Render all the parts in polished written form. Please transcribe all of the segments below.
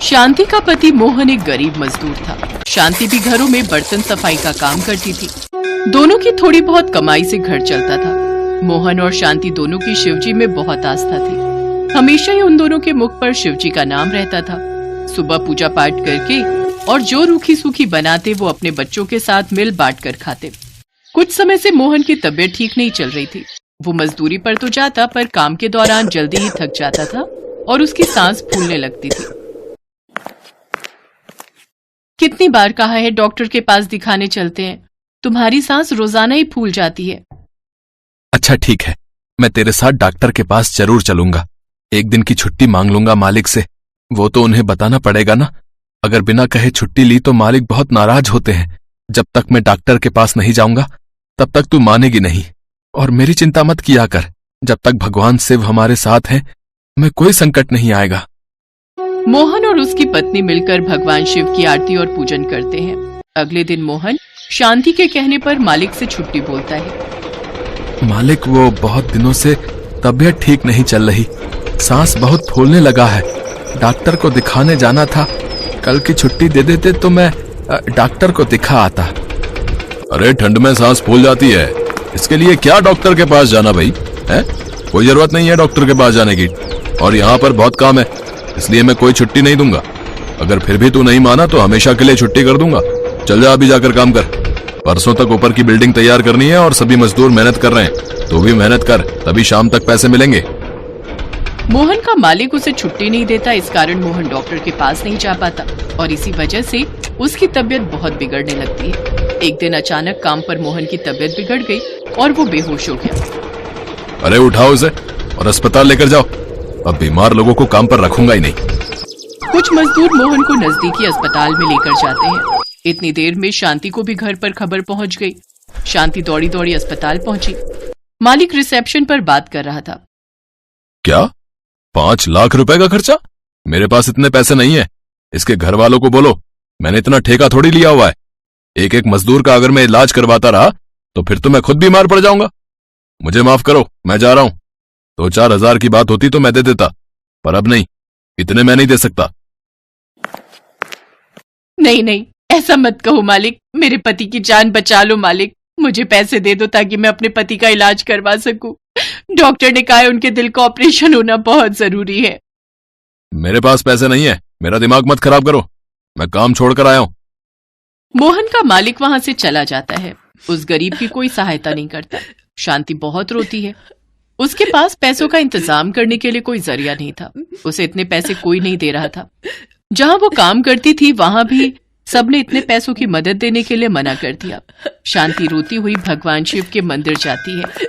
शांति का पति मोहन एक गरीब मजदूर था। शांति भी घरों में बर्तन सफाई का काम करती थी। दोनों की थोड़ी बहुत कमाई से घर चलता था। मोहन और शांति दोनों की शिवजी में बहुत आस्था थी। हमेशा ही उन दोनों के मुख पर शिवजी का नाम रहता था। सुबह पूजा पाठ करके और जो रूखी सूखी बनाते वो अपने बच्चों के साथ मिल बांट कर खाते। कुछ समय से मोहन की तबीयत ठीक नहीं चल रही थी। वो मजदूरी पर तो जाता पर काम के दौरान जल्दी ही थक जाता था और उसकी सांस फूलने लगती थी। कितनी बार कहा है डॉक्टर के पास दिखाने चलते हैं, तुम्हारी सांस रोजाना ही फूल जाती है। अच्छा ठीक है, मैं तेरे साथ डॉक्टर के पास जरूर चलूंगा। एक दिन की छुट्टी मांग लूंगा मालिक से। वो तो उन्हें बताना पड़ेगा ना। अगर बिना कहे छुट्टी ली तो मालिक बहुत नाराज होते हैं। जब तक मैं डॉक्टर के पास नहीं जाऊंगा तब तक तू मानेगी नहीं। और मेरी चिंता मत किया कर। जब तक भगवान शिव हमारे साथ हैं, हमें कोई संकट नहीं आएगा। मोहन और उसकी पत्नी मिलकर भगवान शिव की आरती और पूजन करते हैं। अगले दिन मोहन शांति के कहने पर मालिक से छुट्टी बोलता है। मालिक, वो बहुत दिनों से तबीयत ठीक नहीं चल रही। सांस बहुत फूलने लगा है। डॉक्टर को दिखाने जाना था। कल की छुट्टी दे देते तो मैं डॉक्टर को दिखा आता। अरे ठंड में सांस फूल जाती है, इसके लिए क्या डॉक्टर के पास जाना भाई है? कोई जरूरत नहीं है डॉक्टर के पास जाने की। और यहाँ पर बहुत काम है, इसलिए मैं कोई छुट्टी नहीं दूंगा। अगर फिर भी तू नहीं माना तो हमेशा के लिए छुट्टी कर दूंगा। चल जा, अभी जाकर काम कर। परसों तक ऊपर की बिल्डिंग तैयार करनी है और सभी मजदूर मेहनत कर रहे हैं। तू भी मेहनत कर, तभी शाम तक पैसे मिलेंगे। मोहन का मालिक उसे छुट्टी नहीं देता। इस कारण मोहन डॉक्टर के पास नहीं जा पाता और इसी वजह से उसकी तबीयत बहुत बिगड़ने लगती है। एक दिन अचानक काम पर मोहन की तबीयत बिगड़ गई और वो बेहोश हो गया। अरे उठाओ उसे और अस्पताल लेकर जाओ। अब बीमार लोगों को काम पर रखूंगा ही नहीं। कुछ मजदूर मोहन को नजदीकी अस्पताल में लेकर जाते हैं। इतनी देर में शांति को भी घर पर खबर पहुंच गई। शांति दौड़ी दौड़ी अस्पताल पहुंची। मालिक रिसेप्शन पर बात कर रहा था। क्या 5 लाख रुपए का खर्चा? मेरे पास इतने पैसे नहीं है। इसके घर वालों को बोलो, मैंने इतना ठेका थोड़ी लिया हुआ है। एक एक मजदूर का अगर मैं इलाज करवाता रहा तो फिर तो मैं खुद बीमार पड़ जाऊंगा। मुझे माफ करो, मैं जा रहा हूं। 2-4 हजार की बात होती तो मैं दे देता, पर अब नहीं, इतने मैं नहीं दे सकता। नहीं नहीं, ऐसा मत कहो मालिक। मेरे पति की जान बचा लो मालिक। मुझे पैसे दे दो ताकि मैं अपने पति का इलाज करवा सकूं। डॉक्टर ने कहा है उनके दिल का ऑपरेशन होना बहुत जरूरी है। मेरे पास पैसे नहीं है, मेरा दिमाग मत खराब करो। मैं काम छोड़कर आया हूं। मोहन का मालिक वहां से चला जाता है। उस गरीब की कोई सहायता नहीं करता। शांति बहुत रोती है। उसके पास पैसों का इंतजाम करने के लिए कोई जरिया नहीं था। उसे इतने पैसे कोई नहीं दे रहा था। जहां वो काम करती थी वहां भी सबने इतने पैसों की मदद देने के लिए मना कर दिया। शांति रोती हुई भगवान शिव के मंदिर जाती है।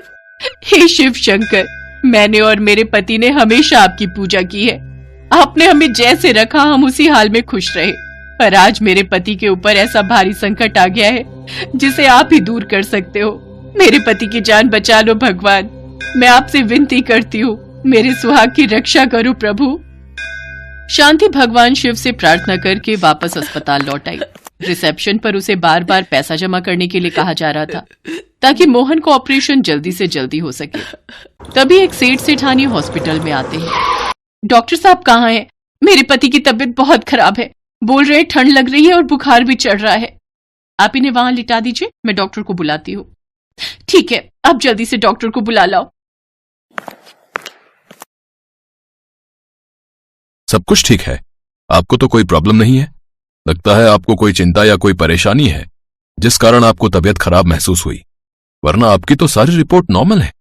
हे शिव शंकर, मैंने और मेरे पति ने हमेशा आपकी पूजा की है। आपने हमें जैसे रखा हम उसी हाल में खुश रहे। पर आज मेरे पति के ऊपर ऐसा भारी संकट आ गया है जिसे आप ही दूर कर सकते हो। मेरे पति की जान बचा लो भगवान। मैं आपसे विनती करती हूँ, मेरे सुहाग की रक्षा करो प्रभु। शांति भगवान शिव से प्रार्थना करके वापस अस्पताल लौट आई। रिसेप्शन पर उसे बार बार पैसा जमा करने के लिए कहा जा रहा था ताकि मोहन को ऑपरेशन जल्दी से जल्दी हो सके। तभी एक सेठ सेठानी हॉस्पिटल में आते हैं। डॉक्टर साहब कहाँ हैं? मेरे पति की तबीयत बहुत खराब है। बोल रहे ठंड लग रही है और बुखार भी चढ़ रहा है। आप इन्हें वहां लिटा दीजिए, मैं डॉक्टर को बुलाती हूँ। ठीक है, आप जल्दी से डॉक्टर को बुला लाओ। सब कुछ ठीक है, आपको तो कोई प्रॉब्लम नहीं है। लगता है आपको कोई चिंता या कोई परेशानी है जिस कारण आपको तबीयत खराब महसूस हुई, वरना आपकी तो सारी रिपोर्ट नॉर्मल है।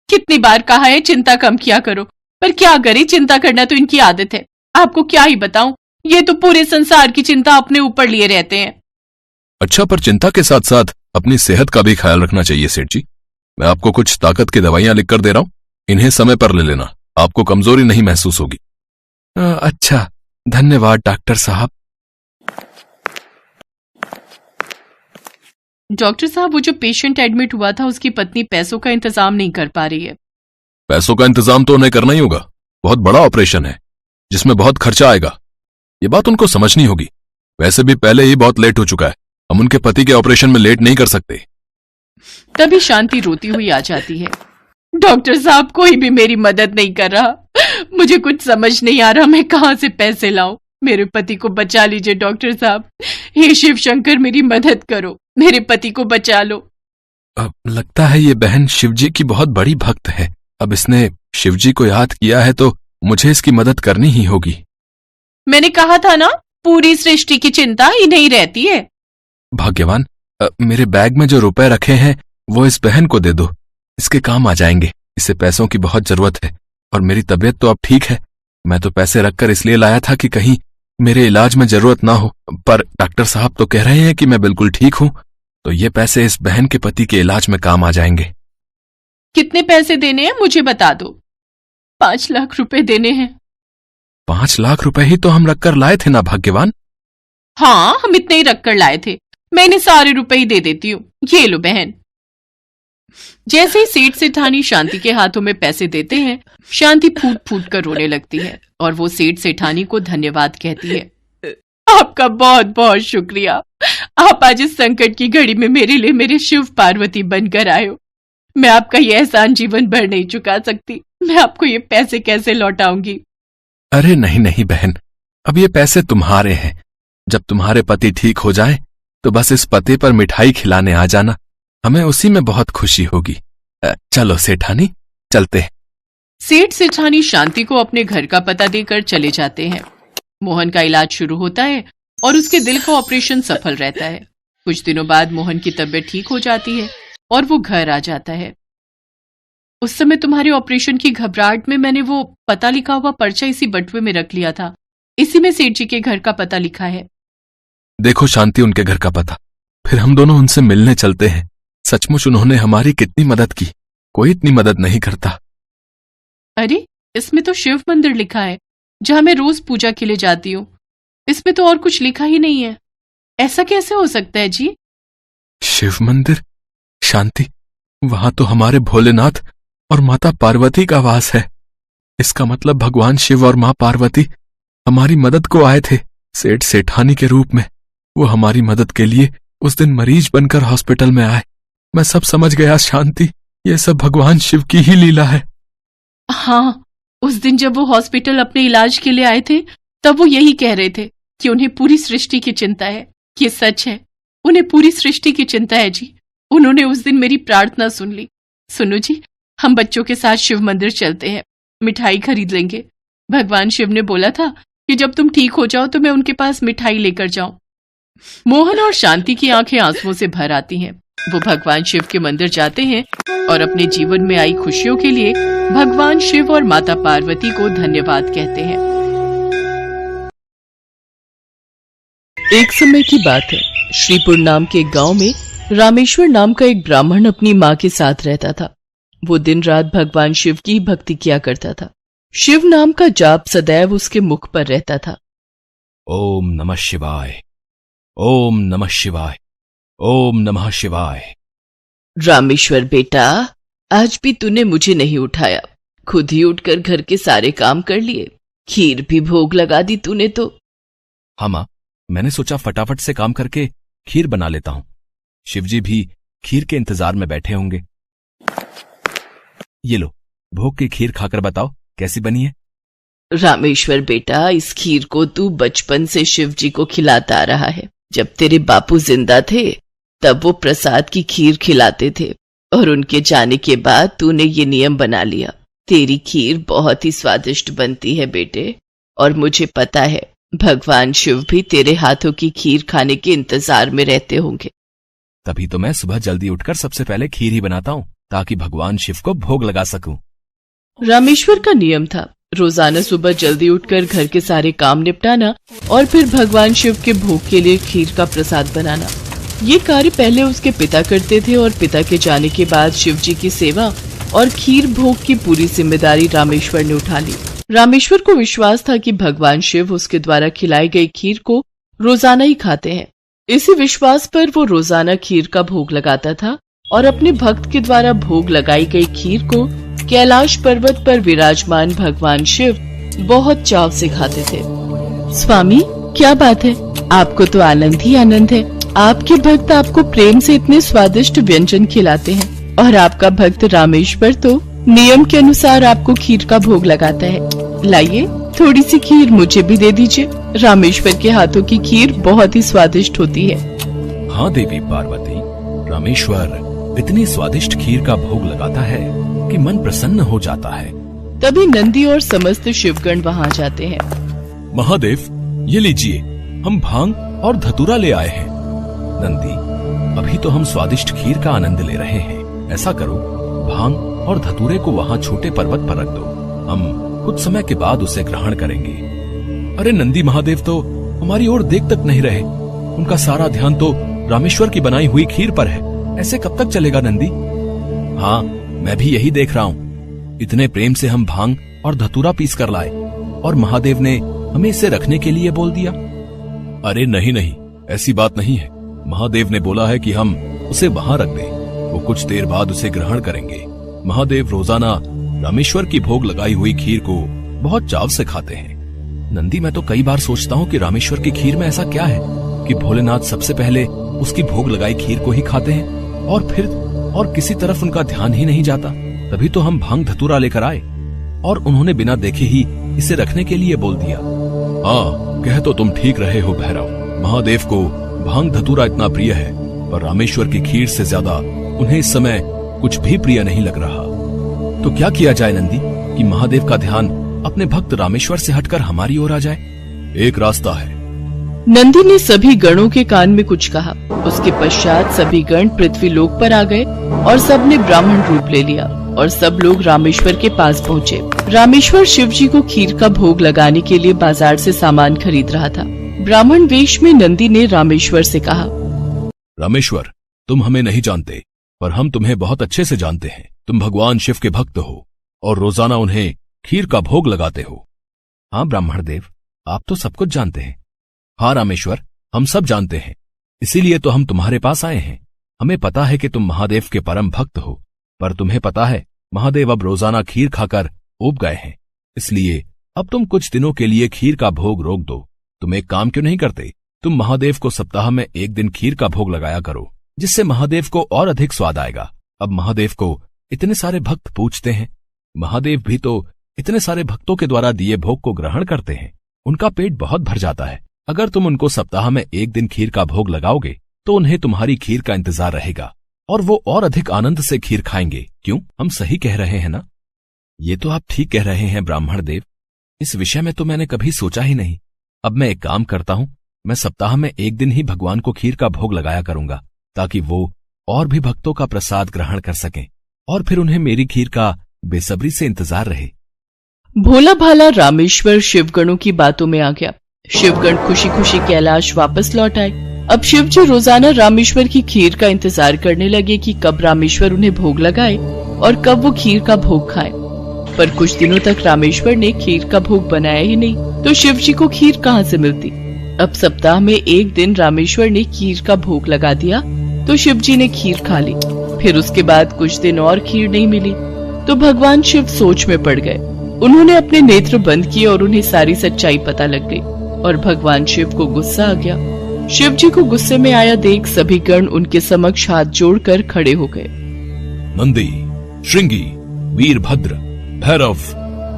कितनी बार कहा है चिंता कम किया करो, पर क्या करें, चिंता करना तो इनकी आदत है। आपको क्या ही बताऊं, ये तो पूरे संसार की चिंता अपने ऊपर लिए रहते हैं। अच्छा, पर चिंता के साथ साथ अपनी सेहत का भी ख्याल रखना चाहिए सेठ जी। मैं आपको कुछ ताकत की दवाइयां लिख कर दे रहा हूं, इन्हें समय पर ले लेना, आपको कमजोरी नहीं महसूस होगी। अच्छा, धन्यवाद डॉक्टर साहब। डॉक्टर साहब, वो जो पेशेंट एडमिट हुआ था उसकी पत्नी पैसों का इंतजाम नहीं कर पा रही है। पैसों का इंतजाम तो उन्हें करना ही होगा। बहुत बड़ा ऑपरेशन है जिसमें बहुत खर्चा आएगा, ये बात उनको समझनी होगी। वैसे भी पहले ही बहुत लेट हो चुका है, हम उनके पति के ऑपरेशन में लेट नहीं कर सकते। तभी शांति रोती हुई आ जाती है। डॉक्टर साहब, कोई भी मेरी मदद नहीं कर रहा। मुझे कुछ समझ नहीं आ रहा मैं कहां से पैसे लाऊं। मेरे पति को बचा लीजिए डॉक्टर साहब। हे शिव शंकर, मेरी मदद करो, मेरे पति को बचा लो। अब लगता है ये बहन शिवजी की बहुत बड़ी भक्त है। अब इसने शिवजी को याद किया है तो मुझे इसकी मदद करनी ही होगी। मैंने कहा था ना, पूरी सृष्टि की चिंता इन्हीं रहती है। भाग्यवान, मेरे बैग में जो रुपए रखे हैं वो इस बहन को दे दो, इसके काम आ जाएंगे। इसे पैसों की बहुत जरूरत है और मेरी तबीयत तो अब ठीक है। मैं तो पैसे रखकर इसलिए लाया था कि कहीं मेरे इलाज में जरूरत ना हो, पर डॉक्टर साहब तो कह रहे हैं कि मैं बिल्कुल ठीक हूं, तो ये पैसे इस बहन के पति के इलाज में काम आ जाएंगे। कितने पैसे देने हैं मुझे बता दो। 5 लाख रुपए देने हैं। 5 लाख रुपए ही तो हम रखकर लाए थे ना भाग्यवान। हाँ, हम इतने ही रखकर लाए थे। मैं इन्हें सारे रुपए ही दे देती हूँ। ये लो बहन। जैसे ही सेठ सेठानी शांति के हाथों में पैसे देते हैं, शांति फूट फूट कर रोने लगती है और वो सेठ सेठानी को धन्यवाद कहती है। आपका बहुत बहुत शुक्रिया। आप आज इस संकट की घड़ी में मेरे लिए मेरे शिव पार्वती बनकर आए हो। मैं आपका ये एहसान जीवन भर नहीं चुका सकती। मैं आपको ये पैसे कैसे लौटाऊंगी? अरे नहीं नहीं बहन, अब ये पैसे तुम्हारे हैं। जब तुम्हारे पति ठीक हो जाए तो बस इस पते पर मिठाई खिलाने आ जाना, हमें उसी में बहुत खुशी होगी। चलो सेठानी, चलते हैं। सेठ सेठानी शांति को अपने घर का पता देकर चले जाते हैं। मोहन का इलाज शुरू होता है और उसके दिल का ऑपरेशन सफल रहता है। कुछ दिनों बाद मोहन की तबीयत ठीक हो जाती है और वो घर आ जाता है। उस समय तुम्हारे ऑपरेशन की घबराहट में मैंने वो पता लिखा हुआ पर्चा इसी बटुए में रख लिया था। इसी में सेठ जी के घर का पता लिखा है। देखो शांति, उनके घर का पता। फिर हम दोनों उनसे मिलने चलते हैं। सचमुच उन्होंने हमारी कितनी मदद की, कोई इतनी मदद नहीं करता। अरे, इसमें तो शिव मंदिर लिखा है, जहां मैं रोज पूजा के लिए जाती हूँ। इसमें तो और कुछ लिखा ही नहीं है। ऐसा कैसे हो सकता है जी? शिव मंदिर? शांति, वहां तो हमारे भोलेनाथ और माता पार्वती का वास है। इसका मतलब भगवान शिव और मां पार्वती हमारी मदद को आए थे सेठ सेठानी के रूप में। वो हमारी मदद के लिए उस दिन मरीज बनकर हॉस्पिटल में आए। मैं सब समझ गया शांति, ये सब भगवान शिव की ही लीला है। हाँ, उस दिन जब वो हॉस्पिटल अपने इलाज के लिए आए थे, तब वो यही कह रहे थे कि उन्हें पूरी सृष्टि की चिंता है। ये सच है, उन्हें पूरी सृष्टि की चिंता है जी। उन्होंने उस दिन मेरी प्रार्थना सुन ली। सुनो जी, हम बच्चों के साथ शिव मंदिर चलते हैं, मिठाई खरीद लेंगे। भगवान शिव ने बोला था कि जब तुम ठीक हो जाओ तो मैं उनके पास मिठाई लेकर जाऊं। मोहन और शांति की आंखें आंसुओं से भर आती हैं। वो भगवान शिव के मंदिर जाते हैं और अपने जीवन में आई खुशियों के लिए भगवान शिव और माता पार्वती को धन्यवाद कहते हैं। एक समय की बात है, श्रीपुर नाम के एक गांव में रामेश्वर नाम का एक ब्राह्मण अपनी मां के साथ रहता था। वो दिन रात भगवान शिव की भक्ति किया करता था। शिव नाम का जाप सदैव उसके मुख पर रहता था। ओम नमः शिवाय, ओम नमः शिवाय, ओम नमः शिवाय। रामेश्वर बेटा, आज भी तूने मुझे नहीं उठाया। खुद ही उठकर घर के सारे काम कर लिए, खीर भी भोग लगा दी तूने तो। हाँ मां, मैंने सोचा फटाफट से काम करके खीर बना लेता हूं। शिवजी भी खीर के इंतजार में बैठे होंगे। ये लो, भोग की खीर खाकर बताओ कैसी बनी है। रामेश्वर बेटा, इस खीर को तू बचपन से शिवजी को खिलाता आ रहा है। जब तेरे बापू जिंदा थे तब वो प्रसाद की खीर खिलाते थे और उनके जाने के बाद तूने ये नियम बना लिया। तेरी खीर बहुत ही स्वादिष्ट बनती है बेटे, और मुझे पता है भगवान शिव भी तेरे हाथों की खीर खाने के इंतजार में रहते होंगे। तभी तो मैं सुबह जल्दी उठकर सबसे पहले खीर ही बनाता हूँ, ताकि भगवान शिव को भोग लगा सकूं। रामेश्वर का नियम था रोजाना सुबह जल्दी उठकर घर के सारे काम निपटाना और फिर भगवान शिव के भोग के लिए खीर का प्रसाद बनाना। ये कार्य पहले उसके पिता करते थे और पिता के जाने के बाद शिव जी की सेवा और खीर भोग की पूरी जिम्मेदारी रामेश्वर ने उठा ली। रामेश्वर को विश्वास था कि भगवान शिव उसके द्वारा खिलाई गई खीर को रोजाना ही खाते हैं। इसी विश्वास पर वो रोजाना खीर का भोग लगाता था और अपने भक्त के द्वारा भोग लगाई गई खीर को कैलाश पर्वत पर विराजमान भगवान शिव बहुत चाव से खाते थे। स्वामी, क्या बात है, आपको तो आनंद ही आनंद है। आपके भक्त आपको प्रेम से इतने स्वादिष्ट व्यंजन खिलाते हैं और आपका भक्त रामेश्वर तो नियम के अनुसार आपको खीर का भोग लगाता है। लाइए, थोड़ी सी खीर मुझे भी दे दीजिए। रामेश्वर के हाथों की खीर बहुत ही स्वादिष्ट होती है। हाँ देवी पार्वती, रामेश्वर इतनी स्वादिष्ट खीर का भोग लगाता है कि मन प्रसन्न हो जाता है। तभी नंदी और समस्त शिवगण वहाँ जाते हैं। महादेव, ये लीजिए, हम भांग और धतूरा ले आए हैं। नंदी, अभी तो हम स्वादिष्ट खीर का आनंद ले रहे हैं। ऐसा करो, भांग और धतूरे को वहाँ छोटे पर्वत पर रख दो। हम कुछ समय के बाद उसे ग्रहण करेंगे। अरे नंदी महादेव तो हमारी ओर देख तक नहीं रहे। उनका सारा ध्यान तो रामेश्वर की बनाई हुई खीर पर है। ऐसे कब तक चलेगा नंदी? हाँ, मैं भी यही देख रहा हूँ। इतने प्रेम से हम भांग और धतूरा पीस कर लाए और महादेव ने हमें इसे रखने के लिए बोल दिया। अरे नहीं नहीं, ऐसी बात नहीं है। महादेव ने बोला है कि हम उसे वहां रख दें। वो कुछ देर बाद उसे ग्रहण करेंगे। महादेव रोजाना रामेश्वर की भोग लगाई हुई खीर को बहुत चाव से खाते हैं। नंदी, मैं तो कई बार सोचता हूँ कि रामेश्वर की खीर में ऐसा क्या है कि भोलेनाथ सबसे पहले उसकी भोग लगाई खीर को ही खाते हैं और फिर और किसी तरफ उनका ध्यान ही नहीं जाता। तभी तो हम भांग धतूरा लेकर आए और उन्होंने बिना देखे ही इसे रखने के लिए बोल दिया। हाँ, कह तो तुम ठीक रहे हो भैरव। महादेव को भांग धतूरा इतना प्रिय है, पर रामेश्वर की खीर से ज्यादा उन्हें इस समय कुछ भी प्रिय नहीं लग रहा। तो क्या किया जाए नंदी कि महादेव का ध्यान अपने भक्त रामेश्वर से हटकर हमारी ओर आ जाए? एक रास्ता है। नंदी ने सभी गणों के कान में कुछ कहा। उसके पश्चात सभी गण पृथ्वी लोक पर आ गए और सबने ब्राह्मण रूप ले लिया और सब लोग रामेश्वर के पास पहुँचे। रामेश्वर शिव जी को खीर का भोग लगाने के लिए बाजार से सामान खरीद रहा था। ब्राह्मण वेश में नंदी ने रामेश्वर से कहा, रामेश्वर, तुम हमें नहीं जानते, पर हम तुम्हें बहुत अच्छे से जानते हैं। तुम भगवान शिव के भक्त हो और रोजाना उन्हें खीर का भोग लगाते हो। हाँ ब्राह्मण देव, आप तो सब कुछ जानते हैं। हाँ रामेश्वर, हम सब जानते हैं, इसीलिए तो हम तुम्हारे पास आए हैं। हमें पता है कि तुम महादेव के परम भक्त हो, पर तुम्हें पता है महादेव अब रोजाना खीर खाकर ऊब गए हैं। इसलिए अब तुम कुछ दिनों के लिए खीर का भोग रोक दो। तुम एक काम क्यों नहीं करते? तुम महादेव को सप्ताह में एक दिन खीर का भोग लगाया करो, जिससे महादेव को और अधिक स्वाद आएगा। अब महादेव को इतने सारे भक्त पूजते हैं। महादेव भी तो इतने सारे भक्तों के द्वारा दिए भोग को ग्रहण करते हैं। उनका पेट बहुत भर जाता है। अगर तुम उनको सप्ताह में एक दिन खीर का भोग लगाओगे तो उन्हें तुम्हारी खीर का इंतजार रहेगा और वो और अधिक आनंद से खीर खाएंगे। क्यों, हम सही कह रहे हैं ना? ये तो आप ठीक कह रहे हैं ब्राह्मण देव। इस विषय में तो मैंने कभी सोचा ही नहीं। अब मैं एक काम करता हूँ, मैं सप्ताह में एक दिन ही भगवान को खीर का भोग लगाया करूंगा, ताकि वो और भी भक्तों का प्रसाद ग्रहण कर सकें और फिर उन्हें मेरी खीर का बेसब्री से इंतजार रहे। भोला भाला रामेश्वर शिवगणों की बातों में आ गया। शिवगण खुशी खुशी कैलाश वापस लौट आए। अब शिव जी रोजाना रामेश्वर की खीर का इंतजार करने लगे कि कब रामेश्वर उन्हें भोग लगाए और कब वो खीर का भोग खाए। पर कुछ दिनों तक रामेश्वर ने खीर का भोग बनाया ही नहीं, तो शिव जी को खीर कहाँ से मिलती? अब सप्ताह में एक दिन रामेश्वर ने खीर का भोग लगा दिया तो शिव जी ने खीर खा ली। फिर उसके बाद कुछ दिन और खीर नहीं मिली तो भगवान शिव सोच में पड़ गए। उन्होंने अपने नेत्र बंद किए और उन्हें सारी सच्चाई पता लग गई और भगवान शिव को गुस्सा आ गया। शिव जी को गुस्से में आया देख सभी गण उनके समक्ष हाथ जोड़कर खड़े हो गए। नंदी, श्रृंगी, वीरभद्र, भैरव,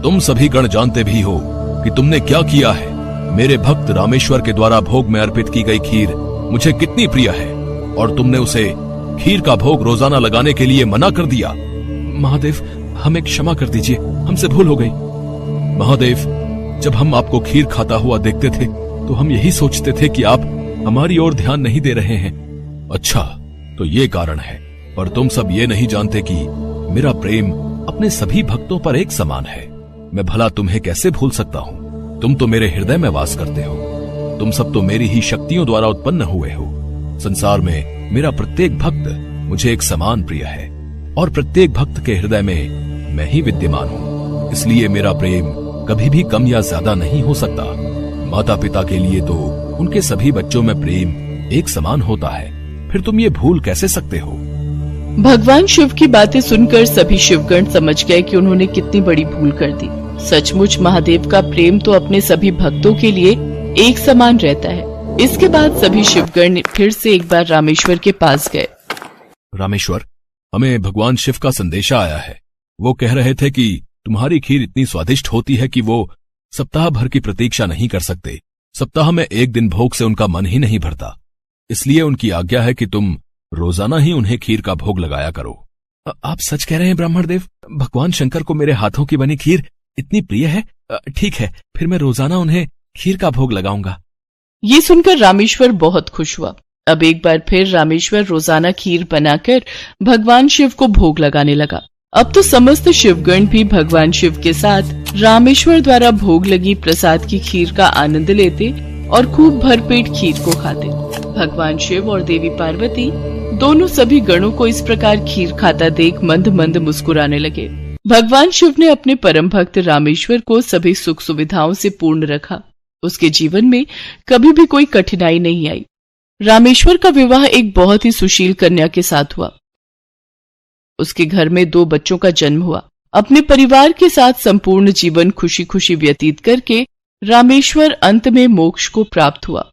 तुम सभी गण जानते भी हो कि तुमने क्या किया है। मेरे भक्त रामेश्वर के द्वारा भोग में अर्पित की गई खीर मुझे कितनी प्रिय है और तुमने उसे खीर का भोग रोजाना लगाने के लिए मना कर दिया। महादेव, हमें क्षमा कर दीजिए, हमसे भूल हो गई। महादेव, जब हम आपको खीर खाता हुआ देखते थे तो हम यही सोचते थे कि आप हमारी ओर ध्यान नहीं दे रहे हैं। अच्छा, तो ये कारण है, पर तुम सब ये नहीं जानते कि मेरा प्रेम अपने सभी भक्तों पर एक समान है। मैं भला तुम्हें कैसे भूल सकता हूँ? तुम तो मेरे हृदय में वास करते हो। तुम सब तो मेरी ही शक्तियों द्वारा उत्पन्न हुए हो। संसार में मेरा प्रत्येक भक्त मुझे एक समान प्रिय है और प्रत्येक भक्त के हृदय में मैं ही विद्यमान हूँ। इसलिए मेरा प्रेम कभी भी कम या ज्यादा नहीं हो सकता। माता पिता के लिए तो उनके सभी बच्चों में प्रेम एक समान होता है, फिर तुम ये भूल कैसे सकते हो? भगवान शिव की बातें सुनकर सभी शिवगण समझ गए कि उन्होंने कितनी बड़ी भूल कर दी। सचमुच महादेव का प्रेम तो अपने सभी भक्तों के लिए एक समान रहता है। इसके बाद सभी शिवगण फिर से एक बार रामेश्वर के पास गए। रामेश्वर, हमें भगवान शिव का संदेशा आया है। वो कह रहे थे कि तुम्हारी खीर इतनी स्वादिष्ट होती है कि वो सप्ताह भर की प्रतीक्षा नहीं कर सकते। सप्ताह में एक दिन भोग से उनका मन ही नहीं भरता, इसलिए उनकी आज्ञा है कि तुम रोजाना ही उन्हें खीर का भोग लगाया करो। आप सच कह रहे हैं ब्राह्मण देव? भगवान शंकर को मेरे हाथों की बनी खीर इतनी प्रिय है? ठीक है, फिर मैं रोजाना उन्हें खीर का भोग लगाऊंगा। ये सुनकर रामेश्वर बहुत खुश हुआ। अब एक बार फिर रामेश्वर रोजाना खीर बनाकर भगवान शिव को भोग लगाने लगा। अब तो समस्त शिवगण भी भगवान शिव के साथ रामेश्वर द्वारा भोग लगी प्रसाद की खीर का आनंद लेते और खूब भरपेट खीर को खाते। भगवान शिव और देवी पार्वती दोनों सभी गणों को इस प्रकार खीर खाता देख मंद मंद मुस्कुराने लगे। भगवान शिव ने अपने परम भक्त रामेश्वर को सभी सुख सुविधाओं से पूर्ण रखा। उसके जीवन में कभी भी कोई कठिनाई नहीं आई। रामेश्वर का विवाह एक बहुत ही सुशील कन्या के साथ हुआ। उसके घर में 2 बच्चों का जन्म हुआ। अपने परिवार के साथ संपूर्ण जीवन खुशी खुशी व्यतीत करके रामेश्वर अंत में मोक्ष को प्राप्त हुआ।